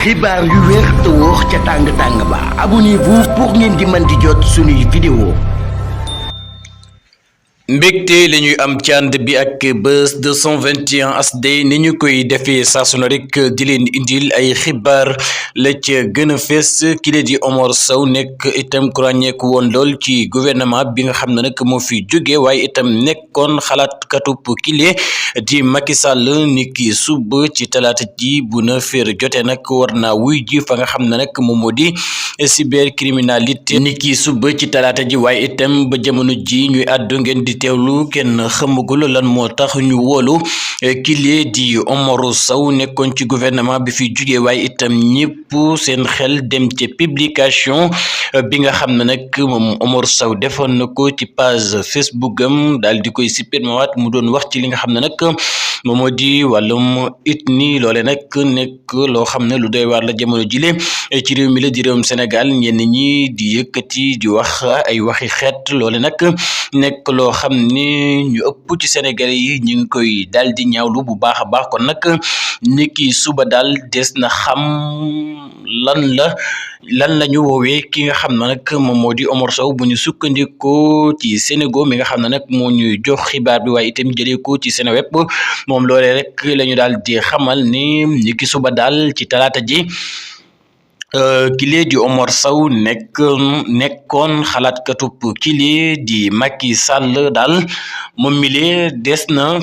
xibaar yu wér te wóor ca tàng ba abonnez-vous pour ngeen di mën di jot suñuy vidéo. mbégte la ñuy am ci ànd bi ak Buzz 221 HD ni ñu koy defee saa su ne rek di leen indil ay xibaar la ca gën a fees kile di Omar Sow nekk itam ku ràññeeku woon lool ci gouvernement bi nga xam ne nag moo fi jóge waaye itam nekkoon xalaatkatub kile di Macky Sall ni ki suba ci talaata ji bu 9h jotee nag war naa wuy ji fa nga xam ne nag moom moo di cybercriminalité ni ki suba ci talaata ji waaye itam ba jamono ji ñuy àddu ngeen di teewlu kenn xamagul lan moo tax ñu wóolu kile di Omar Sow nekkoon ci gouvernement bi fi jugee waaye itam ñëpp seen xel dem ci publication bi nga xam ne nag moom Omar Sow defoon na ko ci page Facebook am daal di koy supprimer waat mu doon wax ci li nga xam ne nag moom moo di wàllum ethnie loole nag nekk loo xam ne lu doy waar la jamono jile ci réew mi la di réewum Sénégal ñenn ñi di yëkkati di wax ay waxi xeet loole nag nekk loo xam ni ñu ëpp ci Sénégalais yi ñu ngi koy daal di ñaawlu bu baax a baax kon nag niki suba daal des na xam lan la ñu woowee ki nga xam ne nag moom moo di Omar Sow bu ñu sukkandikoo ci Sénégal mi nga xam ne nag moo ñuy jox xibaar bi waaye itam jëlee ko ci Seneweb moom loolee rek la ñu daal di xamal ni suba daal ci talaata ji kile di Omar Sow nekkoon xalaatkatub kile di Macky Sall daal moom mile des na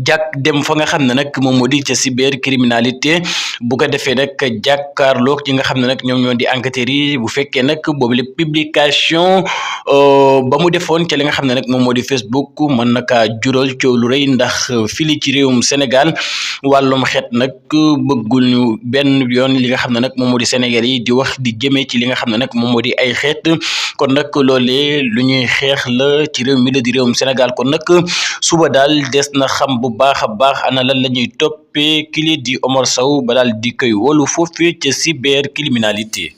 jàkk dem fa nga xam ne nag moom moo di ca cybercriminalité bu ko defee nag jàkkaarloog ñi nga xam ne nag ñoom ñoo di enquêteurs yi bu fekkee nag boobu la publication ba mu defoon ca li nga xam ne nag moom moo di Facebook mën na kaa jural coow lu rëy ndax fili ci réewum Sénégal wàllum xeet nag bëggul ñu benn yoon li nga xam ne nag moom moo di Sénégal yi di wax di jëmee ci li nga xam ne nag moom moo di ay xeet kon nag loolee lu ñuy xeex la ci réew mi la di réewum Sénégal kon nag suba daal des na xam bu baax a baax ana lan la ñuy toppee kili di Omar Sow ba daal di koy wolu foofee ca cybercriminalité